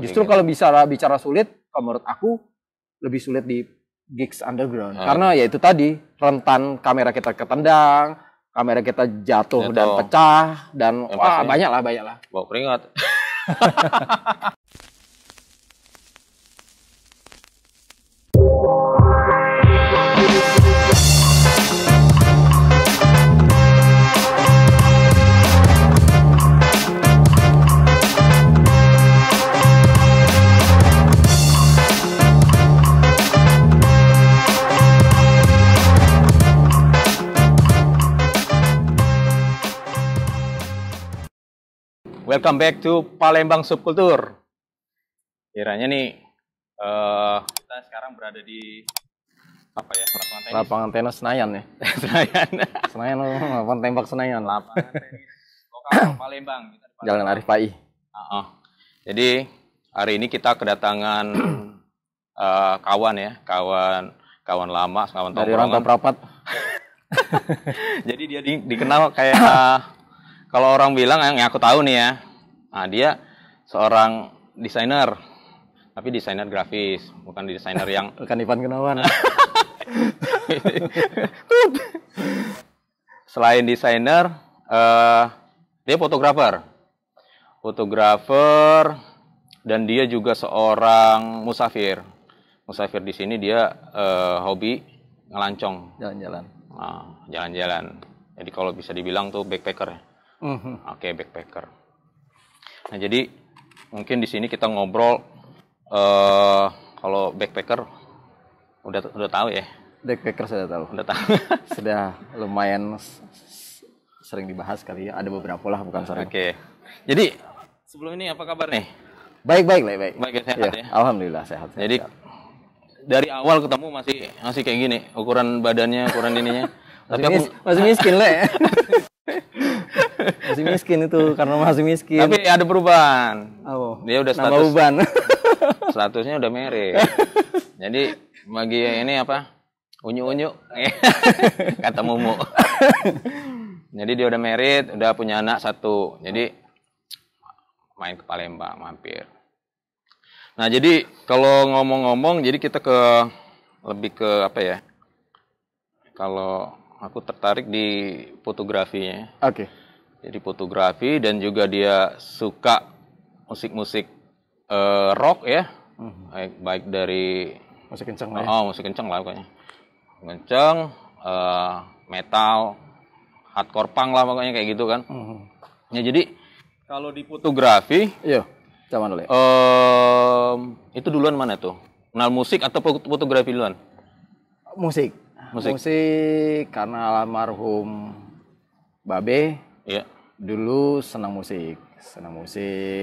Justru kalau bicara sulit, kalau menurut aku lebih sulit di gigs underground. Karena ya itu tadi, rentan kamera kita ketendang, kamera kita jatuh dan pecah, dan wah banyak lah. Bawa keringat. Welcome back to Palembang Subkultur. Kiranya nih kita sekarang berada di apa ya? Lapangan tenis Senayan ya. Senayan lapangan tembak Senayan. Lapangan tenis lokal Palembang. Jalan Arif Pai. Jadi hari ini kita kedatangan kawan lama, kawan dari Rantau Prapat. Jadi dia dikenal kayak kalau orang bilang yang aku tahu nih ya, dia seorang desainer, tapi desainer grafis, bukan desainer yang bukan Ivan Gunawan. Selain desainer, dia fotografer, dan dia juga seorang musafir. Musafir di sini dia hobi ngelancong, jalan-jalan. Jadi kalau bisa dibilang tuh backpacker. Oke, backpacker. Nah, jadi mungkin di sini kita ngobrol kalau backpacker udah tahu ya. Backpacker sudah tahu. Sudah lumayan sering dibahas kali ya. Ada beberapa lah, bukan sering. Oke. Jadi sebelum ini apa kabar nih? Baik. Baik, sehat ya. Alhamdulillah sehat. Jadi dari awal ketemu masih kayak gini, ukuran badannya, ukuran ininya. Masih miskin le. Masih miskin itu, karena masih miskin. Tapi ada perubahan. Dia udah statusnya udah married. Jadi bagi ini apa? Unyu-unyu. Kata Mumu. Jadi dia udah married, udah punya anak 1. Jadi main ke Palembang, mampir. Nah, jadi kalau ngomong-ngomong, jadi kita lebih ke apa ya? Kalau aku tertarik di fotografinya. Oke. Jadi fotografi, dan juga dia suka musik-musik rock ya. Baik dari musik kencang lah ya. Musik kencang lah pokoknya. Kencang, metal, hardcore punk lah pokoknya kayak gitu kan. Ya, jadi kalau di fotografi, zaman dulu ya. Itu duluan mana tuh? Kenal musik atau fotografi duluan? Musik karena almarhum Babe dulu senang musik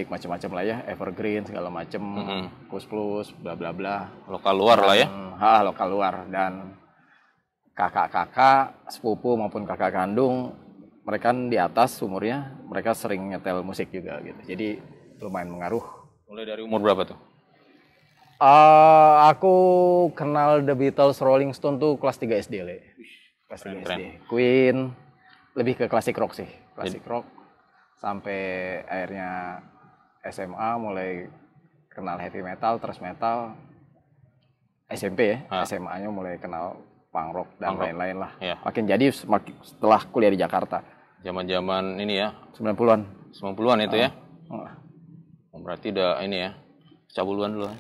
macam-macam lah ya, evergreen segala macam, plus bla bla bla, lokal luar lah ya. Lokal luar, dan kakak sepupu maupun kakak kandung mereka di atas umurnya, mereka sering nyetel musik juga gitu, jadi lumayan mengaruh. Mulai dari umur berapa tuh? Aku kenal The Beatles, Rolling Stone tuh kelas 3 SD le. Kelas 3 SD. Queen, lebih ke klasik rock sih. Klasik rock. Sampai akhirnya SMA mulai kenal heavy metal, thrash metal. SMP ya. SMA-nya mulai kenal punk rock dan lain-lain lah. Ya. Makin jadi setelah kuliah di Jakarta. Zaman-zaman ini ya. 90-an. 90-an itu ya. Berarti udah ini ya. Cabuluan dulu.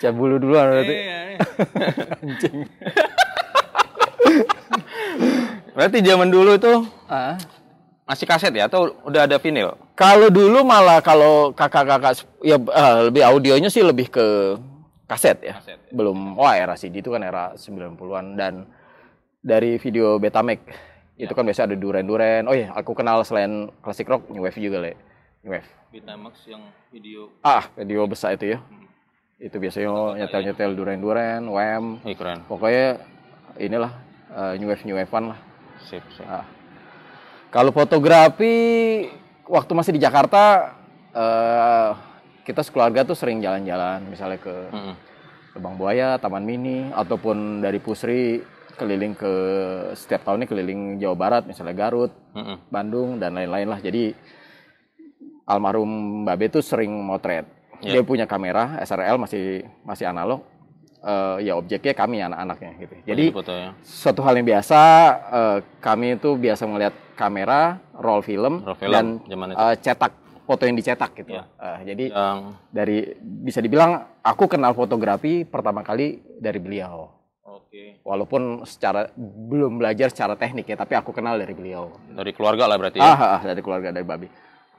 Cabulu duluan berarti. Anjing. Berarti zaman dulu itu masih kaset ya, atau udah ada vinyl? Kalau dulu malah kalau kakak-kakak ya lebih audionya sih lebih ke kaset ya. Belum era CD itu kan era 90-an, dan dari video Betamax itu kan biasa ada duren-duren. Oh iya, aku kenal selain klasik rock, new wave juga le. New wave. Betamax yang video. Video besar itu ya. Itu biasanya nyetel duren-duren, Wham. Keren. Pokoknya inilah new wave-an lah. Sip. Kalau fotografi waktu masih di Jakarta, kita sekeluarga tuh sering jalan-jalan, misalnya ke Lubang Buaya, Taman Mini, ataupun dari Pusri keliling setiap tahunnya keliling Jawa Barat, misalnya Garut, Bandung dan lain-lain lah. Jadi almarhum Babe tuh sering motret. Dia punya kamera SRL masih analog. Ya objeknya kami anak-anaknya gitu. Jadi suatu hal yang biasa, kami itu biasa melihat kamera, roll film dan cetak foto yang dicetak gitu. Jadi bisa dibilang aku kenal fotografi pertama kali dari beliau. Walaupun belum belajar secara teknik ya, tapi aku kenal dari beliau. Dari keluarga lah berarti ya? Dari keluarga, dari Babi.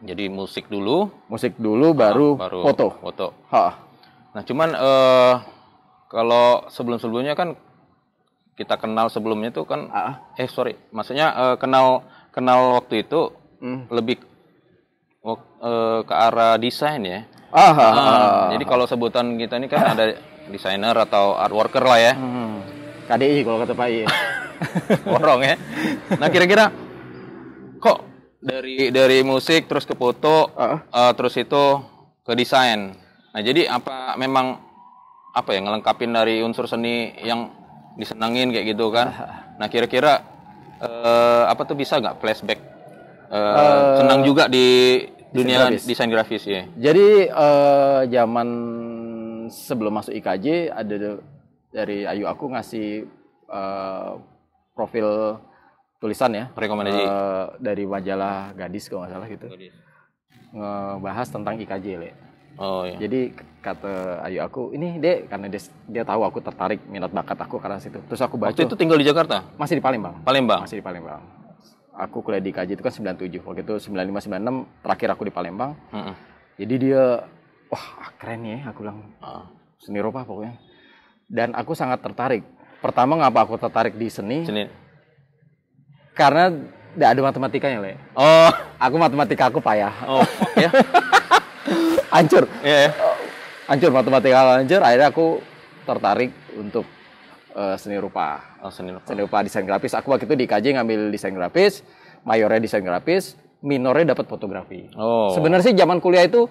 Jadi musik dulu baru foto. Nah cuman kalau sebelumnya kan kita kenal sebelumnya itu kan maksudnya kenal waktu itu lebih ke arah desain ya. Jadi kalau sebutan kita ini kan ada desainer atau art worker lah ya. KDI kalau kata Pak I. Borong ya. Nah kira-kira kok dari musik terus ke foto, terus itu ke desain. Nah jadi apa memang ngelengkapin dari unsur seni yang disenangin kayak gitu kan? Nah kira-kira bisa nggak flashback? Senang juga di dunia desain grafis ya. Jadi zaman sebelum masuk IKJ ada dari Ayu aku ngasih profil tulisan ya, rekomendasi dari majalah Gadis kalau nggak salah gitu, ngebahas tentang IKJ Le. Jadi kata Ayu aku ini karena dia tahu aku tertarik minat bakat aku karena situ. Terus aku baca. Waktu itu tinggal di Jakarta? Masih di Palembang. Masih di Palembang. Aku kuliah di IKJ itu kan 97. Waktu itu 95 96 terakhir aku di Palembang. Jadi dia wah keren ya, aku bilang seni rupa pokoknya. Dan aku sangat tertarik. Pertama ngapa aku tertarik di seni? Karena tidak ada matematikanya, Le. Aku matematika aku payah. Ya. Hancur. Hancur matematika hancur. Akhirnya aku tertarik untuk seni rupa. Seni rupa desain grafis. Aku waktu itu di IKJ ngambil desain grafis, mayornya desain grafis, minornya dapat fotografi. Sebenarnya sih zaman kuliah itu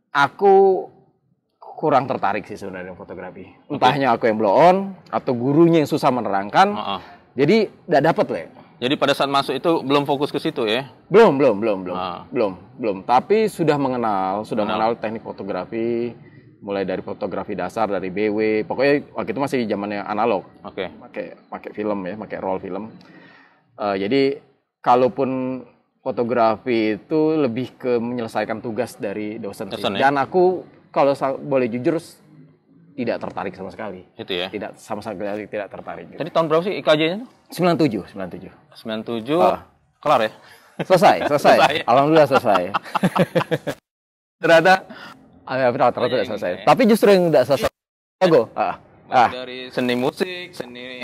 aku kurang tertarik sih sebenarnya fotografi. Entahnya aku yang blow on atau gurunya yang susah menerangkan. Jadi tidak dapat, Le. Jadi pada saat masuk itu belum fokus ke situ ya? Belum. Tapi sudah mengenal teknik fotografi, mulai dari fotografi dasar dari BW. Pokoknya waktu itu masih zamannya analog. Pakai film ya, pakai roll film. Jadi kalaupun fotografi itu lebih ke menyelesaikan tugas dari dosen. Dan aku kalau boleh jujur tidak tertarik sama sekali. Itu ya? Tidak sama sekali tidak tertarik. Gitu. Jadi tahun berapa sih IKJ-nya? 97. Kelar ya? Selesai. Alhamdulillah selesai. Ternyata tidak selesai. Tapi justru yang tidak selesai dari seni musik, seni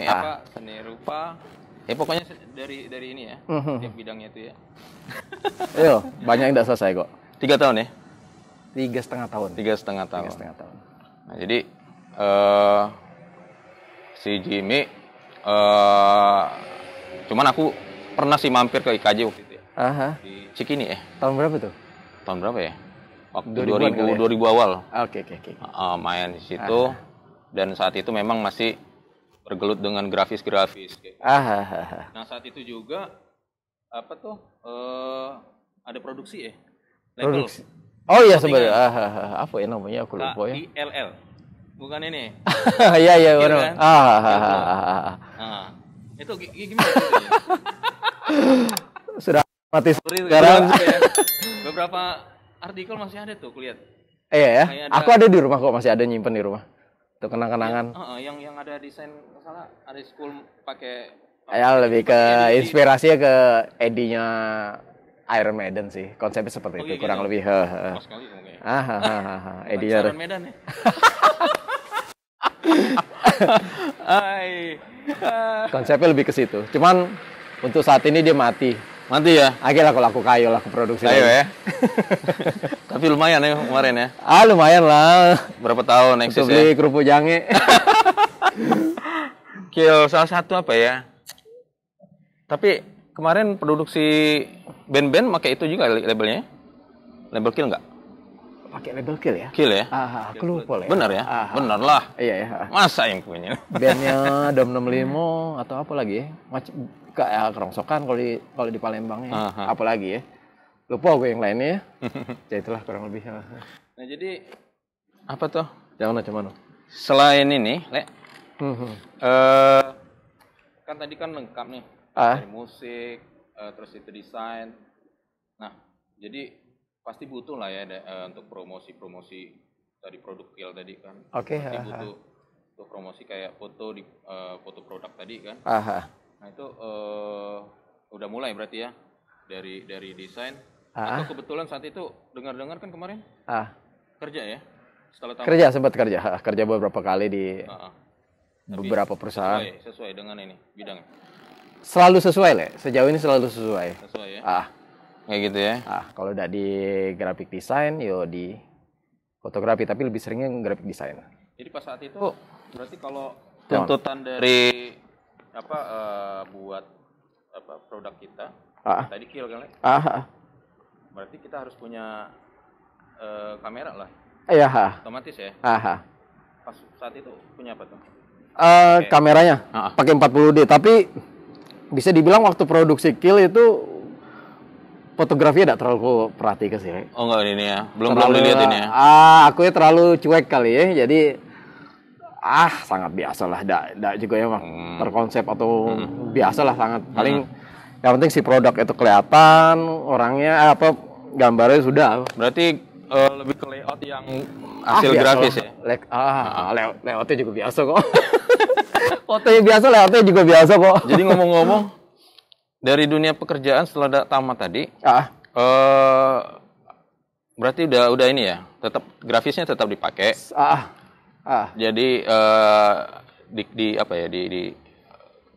rupa. Ya pokoknya dari ini ya. Tiap bidangnya itu ya. Banyak yang tidak selesai kok. 3 tahun ya? 3,5 tahun. 3,5 tahun. Nah, jadi si Jimmy cuman aku pernah sih mampir ke IKJ waktu itu ya. Di Cikini ya. Tahun berapa tuh? Tahun berapa ya? Waktu 2000 awal. Oke. Main di situ dan saat itu memang masih bergelut dengan grafis. Nah, saat itu juga ada produksi ya? Produksi. Oh iya sebenarnya. Apa ya namanya aku lupa ya. ILL. Bukan ini. Iya benar. Itu gimana? Sudah mati sekarang. Beberapa artikel masih ada tuh kulihat. Iya ya. Aku ada di rumah kok, masih ada nyimpen di rumah. Itu kenang-kenangan. Yang ada desain salah ada school pakai. Lebih ke inspirasinya ke Eddie-nya Iron Maiden sih. Konsepnya seperti itu kurang lebih. Eddie Iron Maiden ya. Konsepnya lebih ke situ. Cuman untuk saat ini dia mati ya. Akhirnya kalau aku kayu lah, aku produksi kayu ya. Tapi lumayan ya kemarin ya. Lumayan lah. Berapa tahun eksis ya? Beli kerupuk jange. Kill salah satu apa ya? Tapi kemarin produksi band-band pakai itu juga labelnya? Label Kill nggak? Pakai label Kill ya? Kill ya? Aku lupa lah. Benar ya? Benar lah. Iya ya. Masa yang punya? Bandnya Dom 65 atau apa lagi ya? Kerongsokan kalau di Palembang ya. Apa lagi ya? lupa gue yang lainnya ya. Ya itulah kurang lebih. Nah jadi apa tuh? Cuman. Selain ini, Le, kan tadi kan lengkap nih dari musik, terus itu desain. Nah jadi pasti butuh lah ya untuk promosi dari produk Kiel tadi kan. Oke. Pasti butuh untuk promosi kayak foto produk tadi kan. Nah itu udah mulai berarti ya dari desain. Atau kebetulan saat itu dengar kan kemarin kerja ya? Setelah sempat kerja beberapa kali di beberapa perusahaan. Sesuai dengan ini bidangnya. Selalu sesuai, Le. Sejauh ini selalu sesuai. Sesuai ya. Kayak gitu ya. Kalau udah di graphic design, yo di fotografi, tapi lebih seringnya graphic design. Jadi pas saat itu berarti kalau tuntutan dari buat produk kita tadi Kiel kan, Le? Berarti kita harus punya kamera lah. Iya. Otomatis ya. Pas saat itu punya apa tuh? Kameranya pakai 40D, tapi bisa dibilang waktu produksi Kiel itu fotografi tidak terlalu perhatikan sih. Oh enggak ini ya, belum dilihat ini ya. Aku ya terlalu cuek kali ya, jadi sangat biasa lah, tidak juga ya terkonsep atau biasa lah sangat. Paling yang penting si produk itu kelihatan, orangnya gambarnya sudah. Berarti lebih ke layout yang hasil grafis ya. Layoutnya juga biasa kok. Fotonya biasa, layoutnya juga biasa kok. Jadi ngomong-ngomong dari dunia pekerjaan setelah tamat tadi, berarti udah ini ya, tetap grafisnya tetap dipakai. Jadi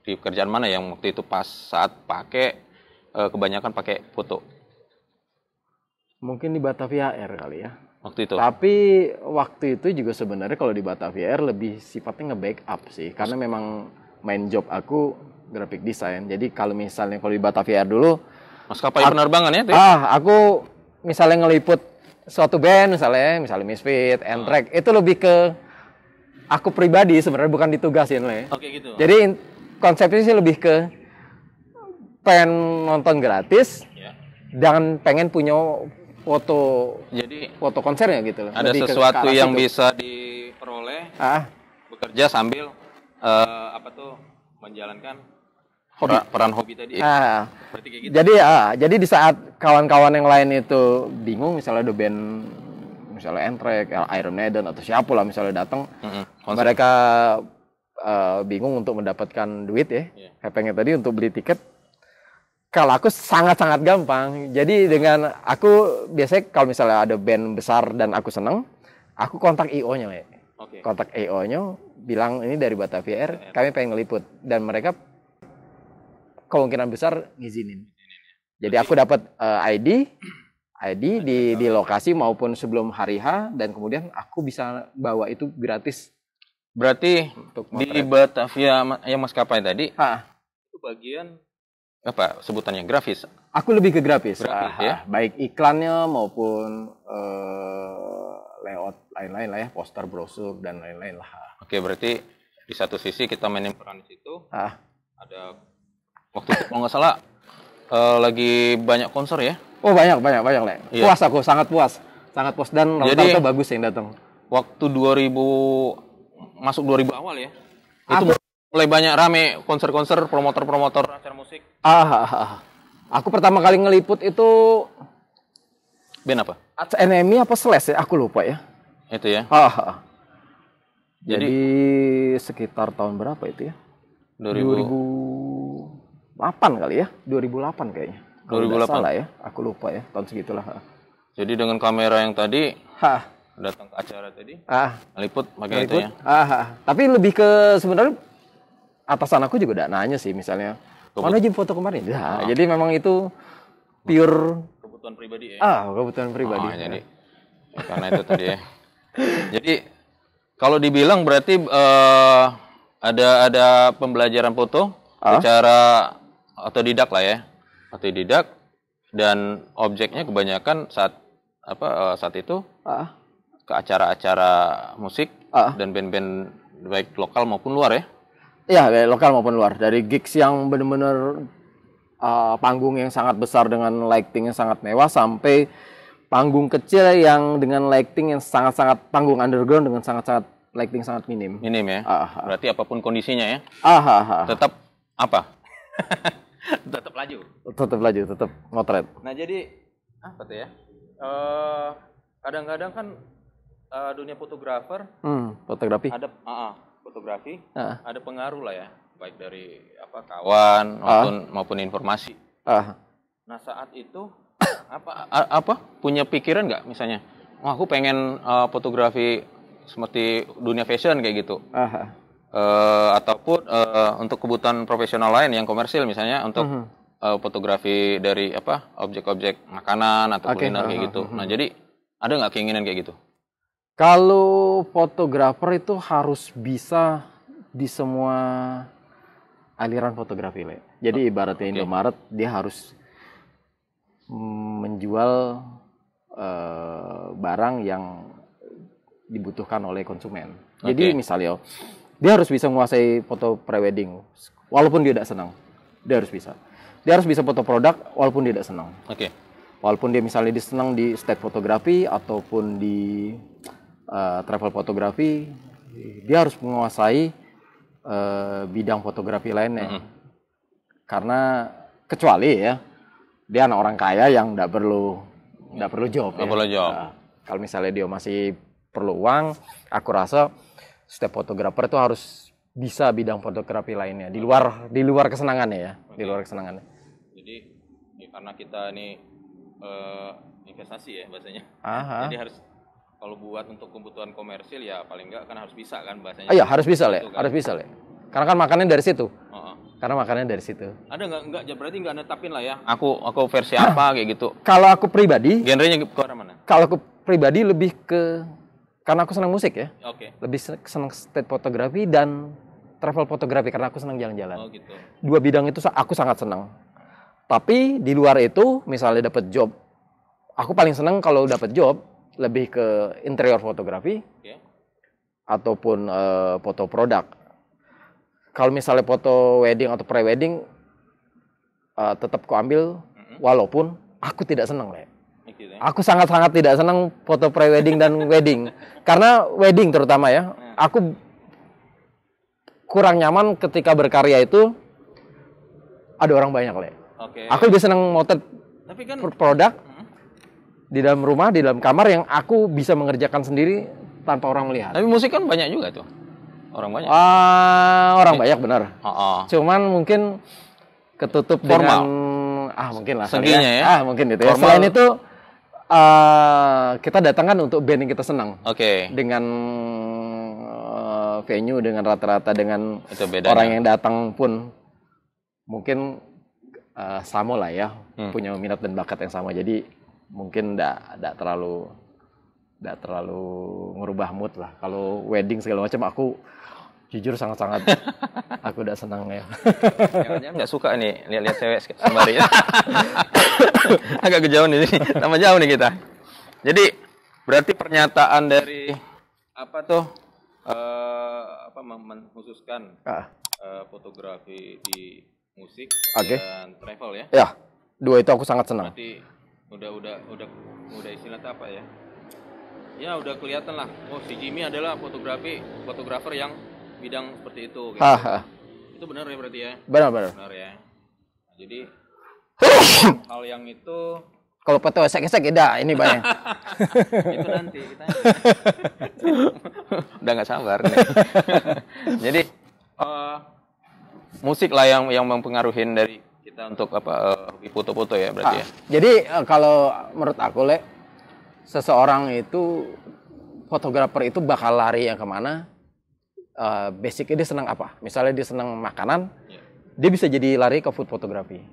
di pekerjaan mana yang waktu itu pas saat pakai kebanyakan pakai foto? Mungkin di Batavia Air kali ya. Waktu itu. Tapi waktu itu juga sebenarnya kalau di Batavia Air lebih sifatnya nge-backup sih, karena memang main job aku graphic design. Jadi kalau misalnya di Batavia Air dulu, maskapai penerbangan ya? Aku misalnya ngeliput suatu band misalnya Misfit, N-Track, itu lebih ke aku pribadi sebenarnya, bukan ditugasin lah ya. Oke gitu. Jadi konsepnya sih lebih ke pengen nonton gratis dan pengen punya foto konsernya gitu loh. Ada lebih sesuatu yang bisa diperoleh bekerja sambil menjalankan peran hobi tadi. Berarti kayak gitu. Jadi di saat kawan-kawan yang lain itu bingung, misalnya ada band misalnya N-Track, Iron Maiden atau siapa lah misalnya datang, mereka bingung untuk mendapatkan duit ya. Pengen tadi untuk beli tiket. Kalau aku sangat-sangat gampang. Jadi dengan aku biasanya kalau misalnya ada band besar dan aku seneng, aku kontak IO-nya ya. Kontak IO-nya, bilang ini dari Batavia Air, kami pengen ngeliput, dan mereka kemungkinan besar ngizinin. Jadi aku dapat ID di lokasi maupun sebelum hari H, dan kemudian aku bisa bawa itu gratis. Berarti di Batavia yang maskapai tadi itu bagian apa sebutannya, grafis? Aku lebih ke grafis ya? Baik iklannya maupun layout lain-lain lah ya, poster, brosur dan lain-lain lah. Oke, berarti di satu sisi kita mainin peran di situ. Ada waktu itu kalau nggak salah lagi banyak konser ya? Oh banyak Le. Puas aku, sangat puas dan rata-rata bagus yang datang. Waktu 2000 masuk 2000 awal ya? Itu mulai banyak rame konser-konser, promotor acara musik. Aku pertama kali ngeliput itu band apa? Enemy apa Slash ya? Aku lupa ya. Itu ya. Jadi sekitar tahun berapa itu ya? 2008 kali ya? 2008 kayaknya. 2008 salah ya? Aku lupa ya, tahun segitulah. Jadi dengan kamera yang tadi datang ke acara tadi, ngeliput pakai itu ya. Tapi lebih ke sebenarnya atasan aku juga udah nanya sih, misalnya mana Jim foto kemarin? Jadi memang itu pure kebutuhan pribadi ya. Kebutuhan pribadi. Jadi karena itu tadi ya. Jadi kalau dibilang berarti ada pembelajaran foto secara otodidak lah ya. Otodidak, dan objeknya kebanyakan saat itu ke acara-acara musik dan band-band baik lokal maupun luar ya. Iya, baik lokal maupun luar. Dari gigs yang benar-benar panggung yang sangat besar dengan lighting yang sangat mewah sampai panggung kecil yang dengan lighting yang sangat-sangat panggung underground dengan sangat-sangat lighting sangat minim. Minim ya. Berarti apapun kondisinya ya. Tetap apa? Tetap laju. Tetap laju, tetap motret. Nah jadi apa tuh ya? Kadang-kadang kan dunia fotografer, fotografi. Ada fotografi, ada pengaruh lah ya, baik dari kawan maupun informasi. Nah saat itu apa punya pikiran nggak misalnya, aku pengen fotografi seperti dunia fashion kayak gitu, ataupun untuk kebutuhan profesional lain yang komersil misalnya untuk fotografi dari objek-objek makanan atau kuliner kayak gitu. Nah jadi ada nggak keinginan kayak gitu? Kalau fotografer itu harus bisa di semua aliran fotografi, Le. Jadi ibaratnya Indomaret dia harus menjual barang yang dibutuhkan oleh konsumen. Jadi misalnya dia harus bisa menguasai foto prewedding walaupun dia tidak senang. Dia harus bisa. Dia harus bisa foto produk walaupun dia tidak senang. Walaupun dia misalnya senang di state fotografi ataupun di travel fotografi, dia harus menguasai bidang fotografi lainnya. Karena kecuali ya dia anak orang kaya yang tidak perlu job. Kalau misalnya dia masih perlu uang, aku rasa setiap fotografer itu harus bisa bidang fotografi lainnya di luar kesenangannya ya, di luar kesenangannya. Jadi karena kita ini investasi ya bahasanya. Jadi harus kalau buat untuk kebutuhan komersil ya paling enggak kan harus bisa kan bahasanya. Iya, harus bisa, Le. Harus bisa, Le. Karena kan makannya dari situ. Karena makannya dari situ. Ada enggak berarti enggak netapin lah ya. Aku versi apa kayak gitu. Kalau aku pribadi, genrenya ke arah mana? Kalau aku pribadi lebih ke karena aku senang musik ya. Lebih senang state fotografi dan travel fotografi karena aku senang jalan-jalan. Gitu. Dua bidang itu aku sangat senang. Tapi di luar itu, misalnya dapat job, aku paling senang kalau dapat job lebih ke interior fotografi ataupun foto produk. Kalau misalnya foto wedding atau pre-wedding, tetap ku ambil walaupun aku tidak senang, Le. Aku sangat-sangat tidak senang foto pre-wedding dan wedding. Karena wedding terutama ya, aku kurang nyaman ketika berkarya itu ada orang banyak, Le. Aku lebih senang motret produk di dalam rumah, di dalam kamar yang aku bisa mengerjakan sendiri tanpa orang melihat. Tapi musik kan banyak juga tuh. Orang banyak. Orang banyak benar. Cuman mungkin ketutup formal. Dengan mungkin lah. Sengginya ya. Mungkin itu ya. Selain itu kita datangkan untuk band yang kita senang. Dengan venue, dengan rata-rata dengan orang yang datang pun mungkin sama lah ya, punya minat dan bakat yang sama. Jadi mungkin enggak terlalu ngerubah mood lah. Kalau wedding segala macam aku jujur sangat-sangat aku udah senang ya. Jangan-jangan nggak suka nih lihat cewek sembari. Agak kejauhan nih, tambah jauh nih kita. Jadi berarti pernyataan dari mengkhususkan fotografi di musik dan travel ya? Ya, dua itu aku sangat senang. Berarti udah istilahnya apa ya? Ya udah kelihatan lah. Oh si Jimmy adalah fotografer yang bidang seperti itu. Gitu. Itu benar ya berarti ya? Benar ya. Nah, jadi hal yang itu. Kalau foto esek-esek tidak, ini banyak. Itu nanti kita. Udah nggak sabar. Jadi musik lah yang mempengaruhin dari kita untuk hobi foto-foto ya berarti ya. Jadi kalau menurut aku, Le, seseorang itu fotografer itu bakal lari yang kemana? Basicnya dia senang apa? Misalnya dia senang makanan, dia bisa jadi lari ke food fotografi.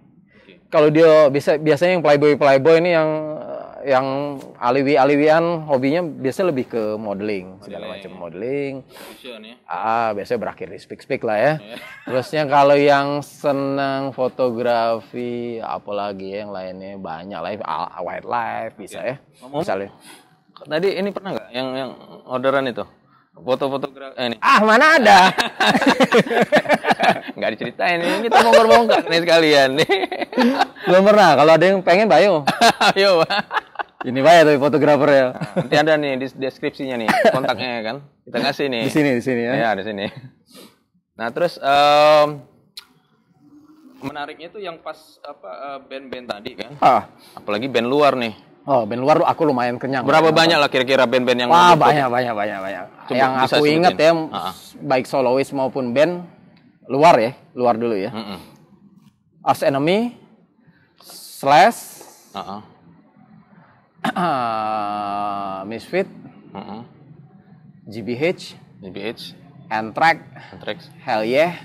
Kalau dia biasanya yang playboy ini yang aliwi-aliwian hobinya biasanya lebih ke modeling, segala macam modeling. Biasanya berakhir di speak lah ya. Terusnya kalau yang senang fotografi, apalagi yang lainnya banyak lah, wildlife bisa ya. Misalnya. Tadi ini pernah nggak yang orderan itu? Foto-fotografer ini. Ah, mana ada? Nggak diceritain ini, kita bongkar-bongkar nih sekalian nih. Belum pernah. Kalau ada yang pengen, Bayo. Ayo. Ini Bayo tuh fotografer ya. Nanti ada nih di deskripsinya nih kontaknya kan. Kita kasih nih. Di sini ya. Ya, di sini. Nah, terus menariknya tuh yang pas band-band tadi kan. Apalagi band luar nih. Oh, band luar aku lumayan kenyang. Berapa banyak lah kira-kira band-band yang Wah, banyak. Yang aku inget ya, baik solois maupun band luar dulu ya. Arch Enemy, Slash, Misfit, GBH, Anthrax, Hell Yeah,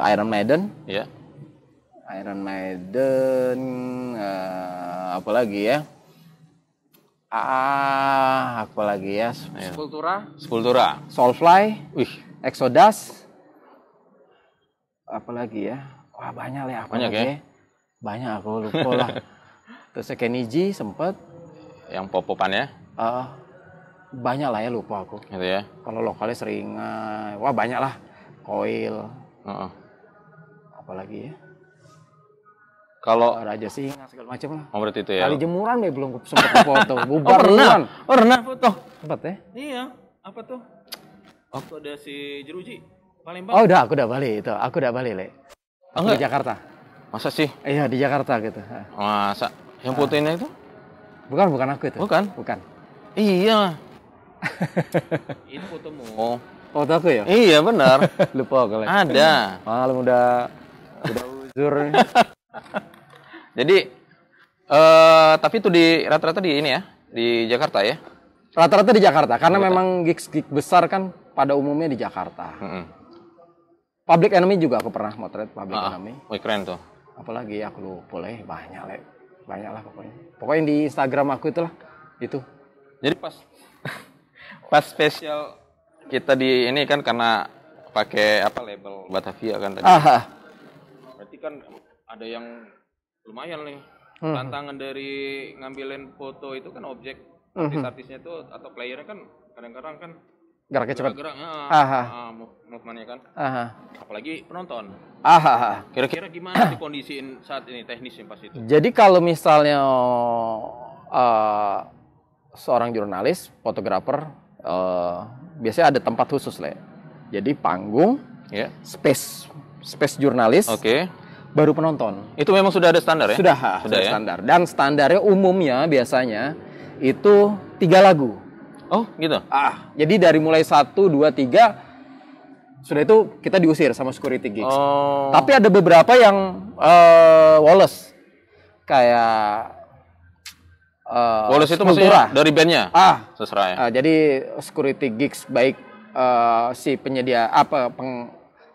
Iron Maiden, apa lagi ya? Sepultura, Soulfly, Exodus, apa lagi ya? Wah, banyak lah. Banyak ya? Banyak, aku lupa lah. Terus Kenny G sempet. Yang pop-popan ya? Banyak lah ya, lupa aku. Gitu ya? Kalau lokalnya sering, wah banyak lah. Coil. Apalagi ya? Kalau Raja Singa segala macam lah. Oh, berarti itu ya? Kali Jemuran belum sempat foto. Bubar pernah foto. Sempat ya? Iya, apa tuh? Waktu ada si Jeruji, Palembang. Oh, aku udah balik itu. Aku udah balik, Le. Di Jakarta. Masa sih? Iya, di Jakarta gitu. Masa? Yang fotonya itu? Bukan aku itu. Bukan. Iya. Ini fotomu. Foto aku ya? Iya, benar. Lupa aku. Ada. Malam udah uzur. Jadi tapi itu di rata-rata di ini ya, di Jakarta ya? Rata-rata di Jakarta karena memang gigs besar kan pada umumnya di Jakarta. Public Enemy juga aku pernah motret Public Enemy. Wih, keren tuh. Apalagi aku lupa banyak lah pokoknya. Pokoknya di Instagram aku itulah itu. Jadi pas spesial kita di ini kan karena pakai label Batavia kan tadi. Berarti kan ada yang lumayan nih. Tantangan dari ngambilin foto itu kan objek artis-artisnya itu atau playernya kan kadang-kadang kan geraknya cepat. Movementnya kan. Apalagi penonton. Kira-kira gimana dikondisiin saat ini teknisnya pas itu? Jadi kalau misalnya seorang jurnalis, fotografer, biasanya ada tempat khusus lah. Jadi panggung, space jurnalis. Baru penonton. Itu memang sudah ada standar ya? Sudah ya? Standar. Dan standarnya umumnya biasanya itu 3 lagu. Oh, gitu? Jadi dari mulai 1, 2, 3 sudah itu kita diusir sama security gigs. Tapi ada beberapa yang Wallace. Kayak Wallace itu maksudnya dari bandnya? Seserah ya? Jadi security gigs baik si penyedia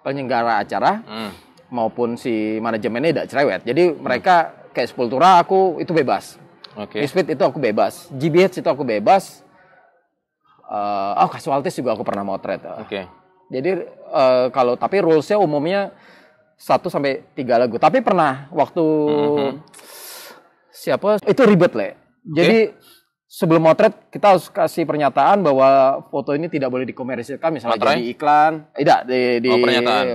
penyelenggara acara maupun si manajemennya tidak cerewet. Jadi mereka kayak Sepultura aku itu bebas. Misfit itu aku bebas. GBH itu aku bebas. Casualties juga aku pernah motret. Jadi tapi rules-nya umumnya 1 sampai 3 lagu. Tapi pernah waktu itu ribet Le. Jadi sebelum motret kita harus kasih pernyataan bahwa foto ini tidak boleh dikomersilkan, misalnya jadi iklan, tidak di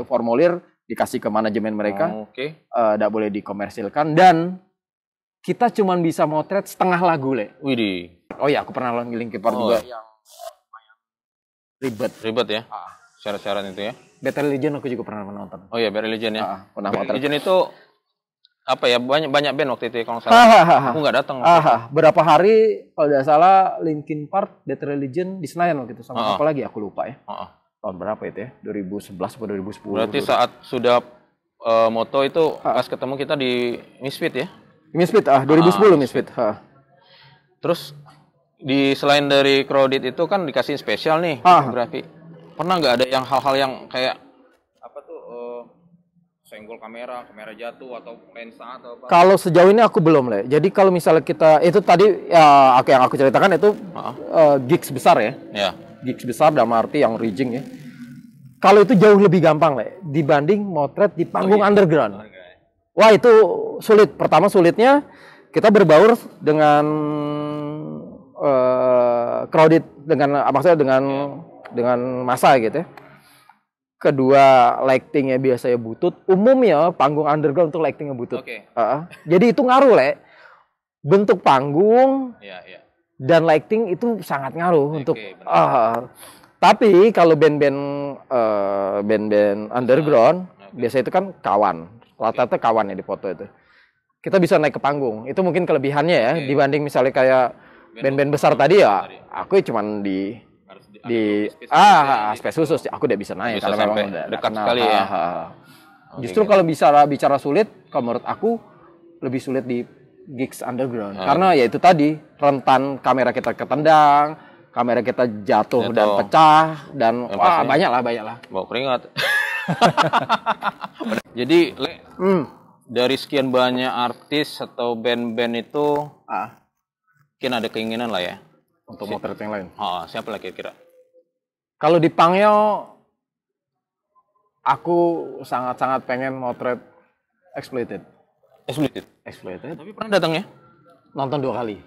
formulir dikasih ke manajemen mereka, tidak boleh dikomersilkan dan kita cuma bisa motret setengah lagu Le. Widih. Oh iya, aku pernah ngiling kiper juga yang ribet ya. Syarat-syarat itu ya. Battle Legend aku juga pernah menonton. Oh iya, Battle Legend ya. Pernah Battle motret. Legend itu apa ya, banyak band waktu itu ya, kalau salah. Aku nggak datang. Berapa hari kalau tidak salah Linkin Park, Battle Legend di Senayan waktu itu sama apa lagi aku lupa ya. Tahun berapa itu ya? 2011 atau 2010. Berarti saat sudah moto itu pas ketemu kita di Misfit ya? Misfit 2010 Misfit. Terus selain dari crowded itu kan dikasih spesial nih fotografi. Pernah nggak ada yang hal-hal yang kayak apa tuh senggol kamera jatuh atau lensa atau apa? Kalau sejauh ini aku belum Le. Jadi kalau misalnya kita itu tadi yang aku ceritakan itu gigs besar ya. Gigs besar dalam arti yang rigging ya. Kalau itu jauh lebih gampang Le dibanding motret di panggung underground. Wah itu sulit. Pertama sulitnya kita berbaur dengan crowded dengan maksudnya dengan massa gitu ya. Kedua, lightingnya biasanya butut. Umumnya panggung underground untuk lightingnya butut. Jadi itu ngaruh, Le. Bentuk panggung dan lighting itu sangat ngaruh untuk. Tapi kalau band-band underground biasa itu kan kawan. Rata-rata kawan ya di foto itu. Kita bisa naik ke panggung. Itu mungkin kelebihannya ya dibanding misalnya kayak band-band besar tadi ya. Aku cuman di space khusus aku udah bisa naik karena memang udah dekat sekali ya. Justru kalau bicara sulit, kalau menurut aku lebih sulit di gigs underground karena ya itu tadi rentan kamera kita ketendang, kamera kita jatuh dan pecah dan banyak lah. Bawa keringat. Jadi dari sekian banyak artis atau band-band itu mungkin ada keinginan lah ya untuk motret yang lain. Siapa lah kira-kira? Kalau di Pangyo aku sangat-sangat pengen motret Exploited. Tapi pernah datang ya? Nonton 2 kali.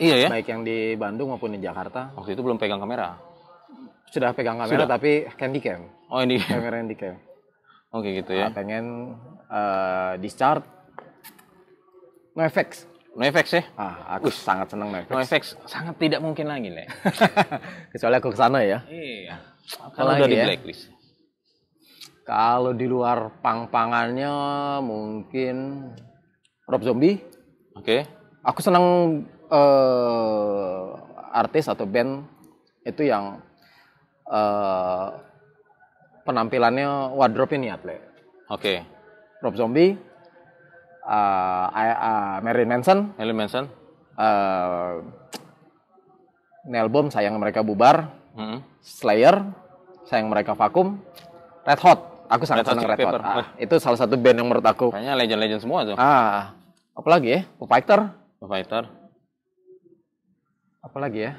Iya ya? Baik yang di Bandung maupun di Jakarta. Waktu itu belum pegang kamera? Sudah pegang kamera tapi handycam. Kamera handycam. Oke gitu ya. Pengen di chart No FX ya? Aku sangat senang No FX sangat tidak mungkin lagi, Le. Kecuali aku kesana ya. Iya. Kalau udah di blacklist. Kalau di luar pang-pangannya mungkin Rob Zombie. Aku senang artis atau band itu yang penampilannya wardrobe-nya niat, Le. Rob Zombie, Marilyn Manson, Neil Bomb sayang mereka bubar, Slayer sayang mereka vakum, Red Hot. Aku sangat senang Red Hot. Itu salah satu band yang menurut aku. Kayaknya legend-legend semua tuh. Apalagi ya? Foo Fighter. Apalagi ya?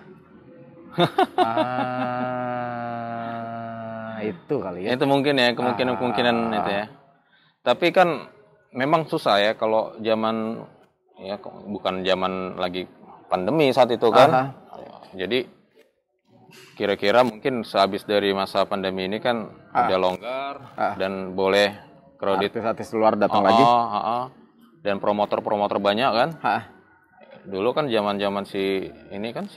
Itu kali ya. Itu mungkin ya, kemungkinan itu ya. Tapi kan memang susah ya kalau zaman ya bukan zaman lagi pandemi saat itu kan. Jadi kira-kira mungkin sehabis dari masa pandemi ini kan udah longgar dan boleh kredit artis luar datang lagi. Dan promotor banyak kan. Dulu kan zaman si ini kan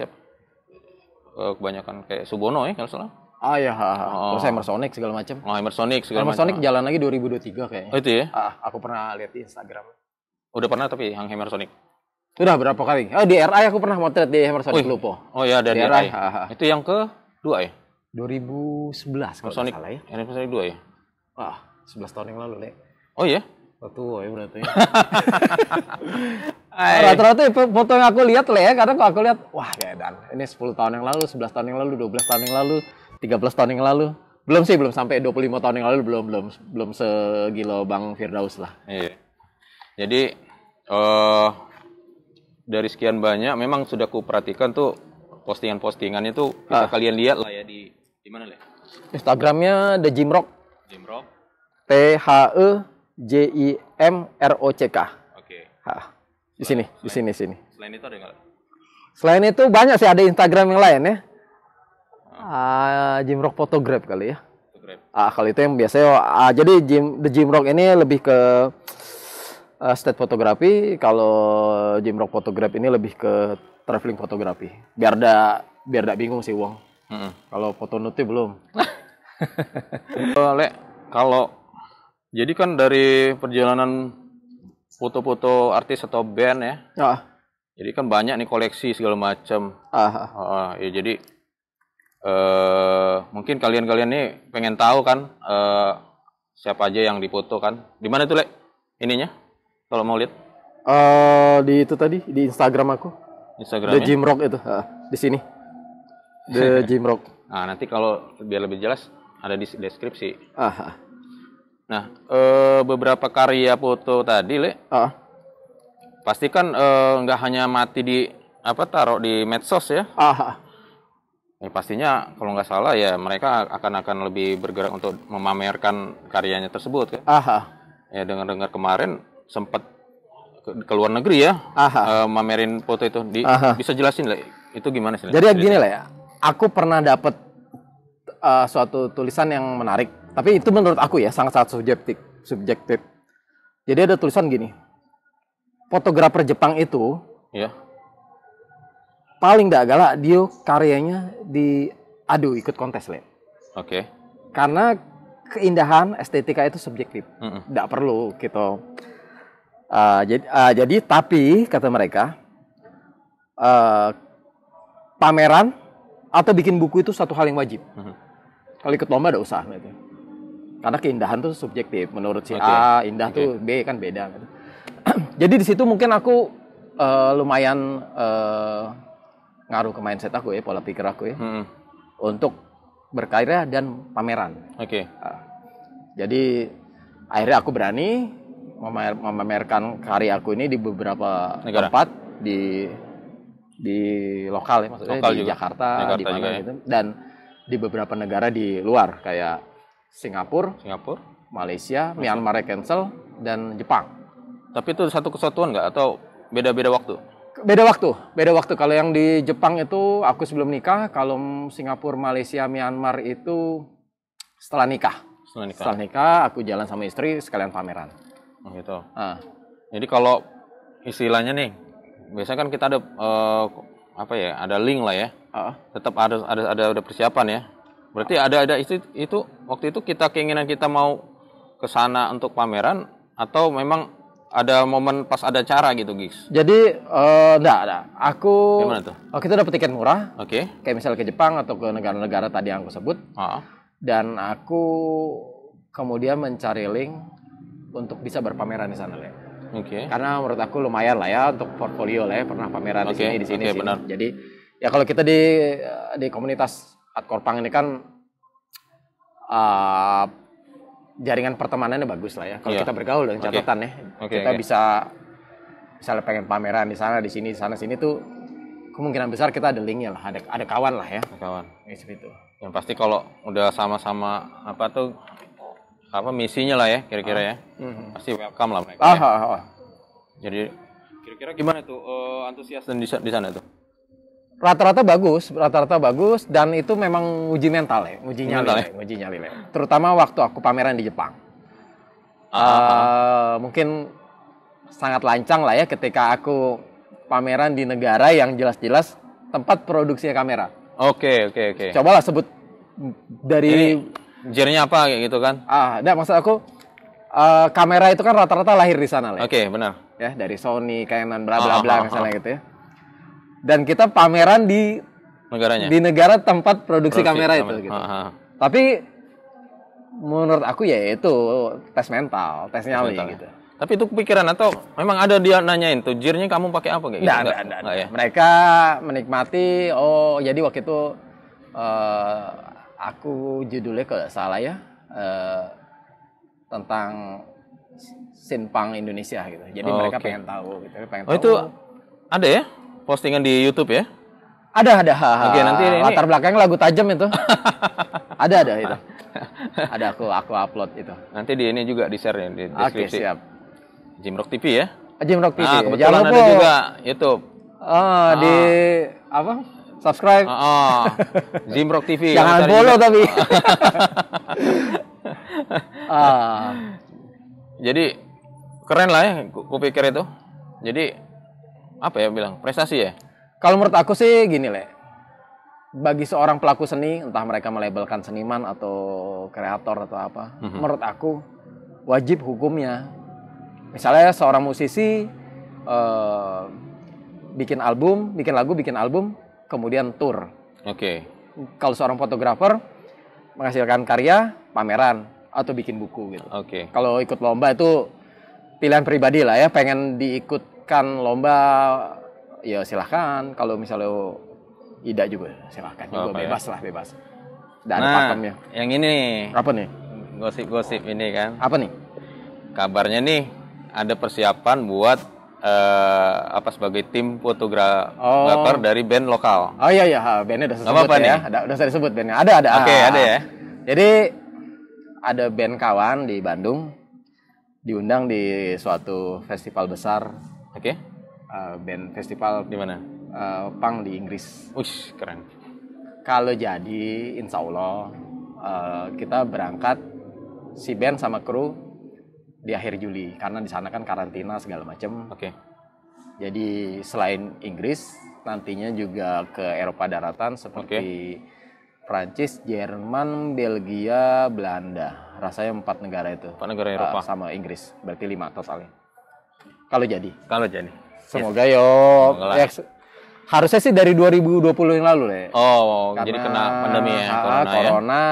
kebanyakan kayak Subono ya kalau salah. Terus Emersonic segala macam. Emersonic jalan lagi 2023 kayaknya. Itu ya? Aku pernah lihat di Instagram. Udah pernah tapi yang Emersonic. Udah berapa kali? Di RI aku pernah motret di Emersonic Lupo. Ada di RI. Itu yang kedua ya? 2011 kalau Emersonic salah ya. Emersonic 2 ya? 11 tahun yang lalu, Le. Oh iya? Tua ya berarti. Rata-rata foto yang aku lihat, Le, karena aku lihat, wah dan ini 10 tahun yang lalu, 11 tahun yang lalu, 12 tahun yang lalu, 13 tahun yang lalu. Belum sampai 25 tahun yang lalu, belum segila Bang Firdaus lah. Iya. Jadi dari sekian banyak memang sudah kuperhatikan tuh postingan-postingannya tuh bisa kalian lihat lah ya di mana, Le? Instagramnya The Gym Rock. THEJIMROCK. Di sini. Selain itu ada nggak? Selain itu banyak sih, ada Instagram yang lain ya. Gym Rock Photograph kali ya. Kalau itu yang biasanya jadi The Gym Rock ini lebih ke state fotografi, kalau Gym Rock Photograph ini lebih ke traveling fotografi. Biar dak bingung sih Wong. Kalau foto nuti belum. Le, kalau jadi kan dari perjalanan foto-foto artis atau band ya. Jadi kan banyak nih koleksi segala macam. Ya jadi mungkin kalian nih pengen tahu kan siapa aja yang dipoto kan. Di mana tuh, Le? Ininya? Kalau mau lihat? Di itu tadi di Instagram aku. Instagramnya? The Gym Rock itu. Di sini. The Gym Rock. Nanti kalau biar lebih jelas ada di deskripsi. Nah, beberapa karya foto tadi, Le. Pasti kan nggak hanya mati di taruh di medsos ya. Pastinya kalau nggak salah ya mereka akan lebih bergerak untuk memamerkan karyanya tersebut kan. Ya dengar-dengar kemarin sempat ke luar negeri ya, mamerin foto itu. Bisa jelasin, Le, itu gimana sih? Jadi gini lah ya. aku pernah dapat suatu tulisan yang menarik, tapi itu menurut aku ya sangat-sangat subjektif. Jadi ada tulisan gini, fotografer Jepang itu ya, paling gak galak dia karyanya diadu ikut kontes, Le. Oke. Karena keindahan estetika itu subjektif, nggak perlu gitu. Jadi tapi kata mereka pameran atau bikin buku itu satu hal yang wajib. Kalau ikut lomba ada usah gitu. Karena keindahan tuh subjektif. Menurut si A indah tuh B kan beda. Gitu. Jadi di situ mungkin aku lumayan ngaruh ke mindset aku ya, pola pikir aku ya, untuk berkarya dan pameran. Jadi akhirnya aku berani memamerkan karya aku ini di beberapa tempat di lokal ya, maksudnya lokal di juga. Jakarta di mana ya? Gitu, dan di beberapa negara di luar kayak Singapura, Malaysia, Myanmar cancel, dan Jepang. Tapi itu satu kesatuan nggak atau beda-beda waktu? Beda waktu. Kalau yang di Jepang itu aku sebelum nikah, kalau Singapura, Malaysia, Myanmar itu setelah nikah. Setelah nikah aku jalan sama istri sekalian pameran. Oh gitu. Jadi kalau istilahnya nih, biasanya kan kita ada ada link lah ya. Tetap ada persiapan ya. Berarti ada itu waktu itu keinginan kita mau ke sana untuk pameran atau memang ada momen pas ada acara gitu, Gigs? Jadi enggak. Aku gimana tuh? Kita dapat tiket murah. Kayak misalnya ke Jepang atau ke negara-negara tadi yang aku sebut. Dan aku kemudian mencari link untuk bisa berpameran di sana, Le. Karena menurut aku lumayan lah ya untuk portfolio lah ya, pernah pameran di sini. Benar. Jadi ya kalau kita di komunitas Adkorpang ini kan jaringan pertemanannya bagus lah ya. Kalau kita bergaul dengan catatan ya, kita bisa misalnya pengen pameran di sana, di sini, di sana, sini tuh kemungkinan besar kita ada linknya lah, ada kawan lah ya. Seperti itu. Yang pasti kalau udah sama-sama misinya lah ya, kira-kira ya, pasti welcome lah mereka. Jadi kira-kira gimana tuh antusias di sana tuh? Rata-rata bagus dan itu memang uji mental ya, uji nyali. Terutama waktu aku pameran di Jepang. Mungkin sangat lancang lah ya ketika aku pameran di negara yang jelas-jelas tempat produksi kamera. Oke. Cobalah sebut dari gear-nya apa kayak gitu kan? Maksud aku kamera itu kan rata-rata lahir di sana lah. Benar. Ya, dari Sony, Canon, bla bla bla misalnya gitu ya. Dan kita pameran di negaranya, di negara tempat produksi kamera itu gitu. Tapi menurut aku ya itu tes mental, tes nyali gitu. Tapi itu kepikiran atau memang ada dia nanyain tuh gear-nya kamu pakai apa kayak gitu? Nggak ya. Mereka menikmati. Jadi waktu itu aku judulnya kalau salah ya tentang Sinpang Indonesia gitu. Jadi mereka pengen tahu gitu, itu ada ya? Postingan di YouTube ya? Ada. Nanti ini latar belakang lagu tajam itu. ada itu. Ada aku upload itu. Nanti di ini juga di share ya di deskripsi. Siap. Jimrock TV ya? Jimrock TV. Kebetulan ada juga YouTube. Di apa? Subscribe. Jimrock TV. Jangan follow tapi. Jadi keren lah ya, kupikir itu. Jadi apa ya bilang, prestasi ya? Kalau menurut aku sih gini, Le. Bagi seorang pelaku seni, entah mereka melabelkan seniman atau kreator atau apa, menurut aku wajib hukumnya. Misalnya seorang musisi bikin album, kemudian tour. Kalau seorang fotografer menghasilkan karya, pameran atau bikin buku gitu. Kalau ikut lomba itu pilihan pribadi lah ya, pengen diikutkan lomba ya silahkan. Kalau misalnya tidak juga silahkan juga, bebas. Dan pakemnya. Yang ini apa nih? Gosip ini kan. Apa nih? Kabarnya nih ada persiapan buat sebagai tim fotografer dari band lokal. Iya, bandnya udah disebut ya. Udah saya sebut bandnya. Ada. Ada ya. Jadi ada band kawan di Bandung diundang di suatu festival besar. Band festival di mana? Pang di Inggris. Keren. Kalau jadi, insya Allah kita berangkat si band sama kru di akhir Juli karena di sana kan karantina segala macam. Oke. Jadi selain Inggris, nantinya juga ke Eropa daratan seperti Prancis, Jerman, Belgia, Belanda. Rasanya 4 negara itu. 4 negara Eropa. Sama Inggris, berarti 5 totalnya. Kalau jadi. Semoga yes. Ya, harusnya sih dari 2020 yang lalu ya. Oh, karena, jadi kena pandemi ya, corona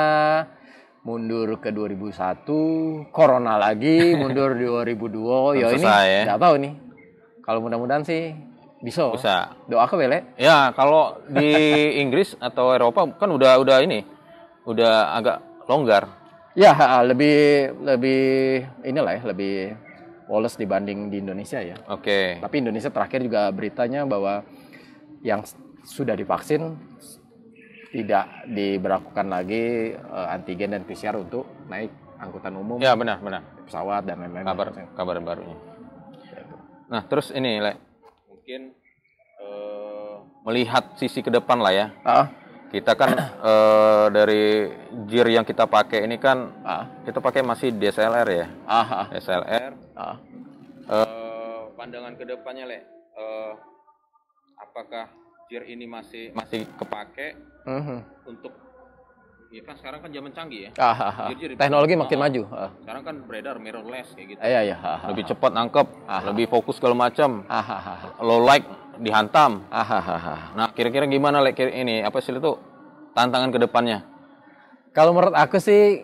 mundur ke 2001, corona lagi, mundur 2002. Ya ini nggak tahu nih. Kalau mudah-mudahan sih bisa. Doa ke Bele. Ya, kalau di Inggris atau Eropa kan udah agak longgar. Ya, lebih inilah ya, lebih woles dibanding di Indonesia ya. Oke. Tapi Indonesia terakhir juga beritanya bahwa yang sudah divaksin tidak diberlakukan lagi antigen dan PCR untuk naik angkutan umum. Ya, benar. Pesawat dan lain-lain. Kabar barunya. Nah, terus ini, Le, mungkin melihat sisi ke depan lah ya. Kita kan dari gear yang kita pakai ini kan kita pakai masih DSLR ya. DSLR. Pandangan ke depannya, Le, apakah gear ini masih kepake untuk ya kan sekarang kan zaman canggih ya. Teknologi makin maju. Sekarang kan beredar mirrorless kayak gitu. Iya. Lebih cepat nangkep, lebih fokus segala macam. Low light dihantam. Nah, kira-kira gimana ini apa sih itu tantangan ke depannya? Kalau menurut aku sih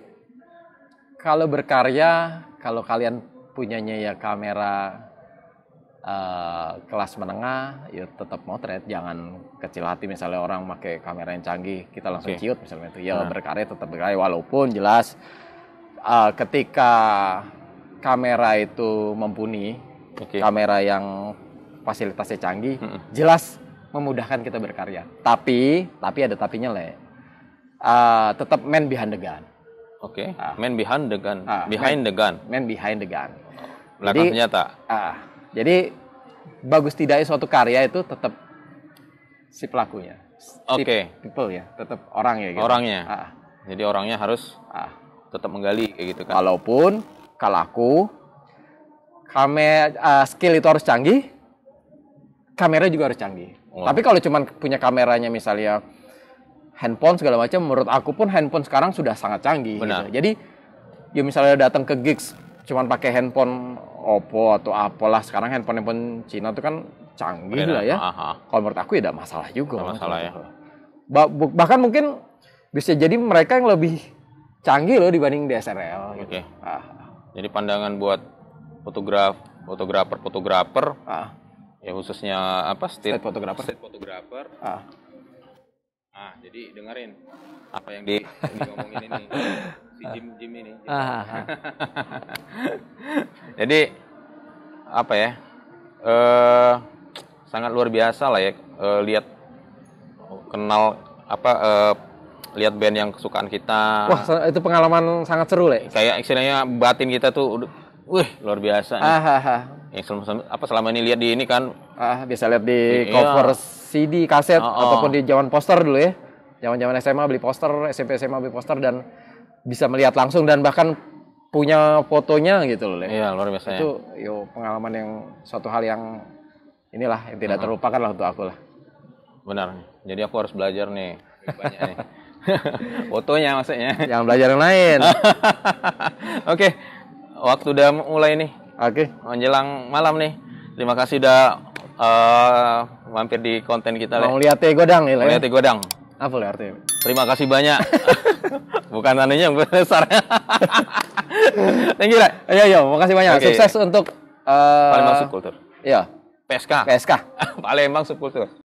kalau berkarya, kalau kalian punyanya ya kamera kelas menengah, ya tetap motret, jangan kecil hati misalnya orang pakai kamera yang canggih kita langsung ciut misalnya itu. Ya berkarya tetap berkarya walaupun jelas ketika kamera itu mumpuni, kamera yang fasilitasnya canggih, jelas memudahkan kita berkarya. Tapi ada tapinya, Le. Tetap man behind the gun. Man behind the gun. Man behind the gun. Belakang senjata. Jadi bagus tidaknya suatu karya itu tetap si pelakunya. People ya, tetap orang ya. Gitu. Orangnya. Jadi orangnya harus tetap menggali kayak gitu kan. Walaupun kalau aku skill itu harus canggih, kamera juga harus canggih. Tapi kalau cuma punya kameranya misalnya handphone segala macam, menurut aku pun handphone sekarang sudah sangat canggih. Benar. Gitu. Jadi ya misalnya datang ke gigs cuman pakai handphone Oppo atau apalah, sekarang handphone Cina itu kan canggih lah ya. Kalau menurut aku ya tidak masalah juga. Ya. Bahkan mungkin bisa jadi mereka yang lebih canggih loh dibanding DSLR. Gitu. Jadi pandangan buat fotografer, ya khususnya apa state photographer. Jadi dengerin apa yang ngomongin ini. Si Jim ini. Jadi apa ya? Sangat luar biasa lah ya, lihat band yang kesukaan kita. Wah, itu pengalaman sangat seru, Le. Kayak istilahnya batin kita tuh luar biasa. Yang selama ini lihat di ini kan bisa lihat di cover CD, kaset ataupun di zaman poster dulu ya. Zaman-zaman SMA beli poster, SMP SMA beli poster dan bisa melihat langsung dan bahkan punya fotonya gitu loh. Iya, luar biasa. Itu pengalaman yang suatu hal yang inilah yang tidak terlupakan lah untuk aku lah. Benar. Jadi aku harus belajar nih banyak nih. Fotonya maksudnya. Jangan belajar yang lain. Oke. Waktu udah mulai nih. Menjelang malam nih. Terima kasih udah mampir di konten kita. Mau lihat godang nih, Le. Lihat godang. Apa Le artinya? Terima kasih banyak. Bukan tandanya yang besar. Thank you, Le. Iya, makasih banyak. Sukses untuk Palembang Subkultur. Iya. PSK. PSK. Palembang Subkultur.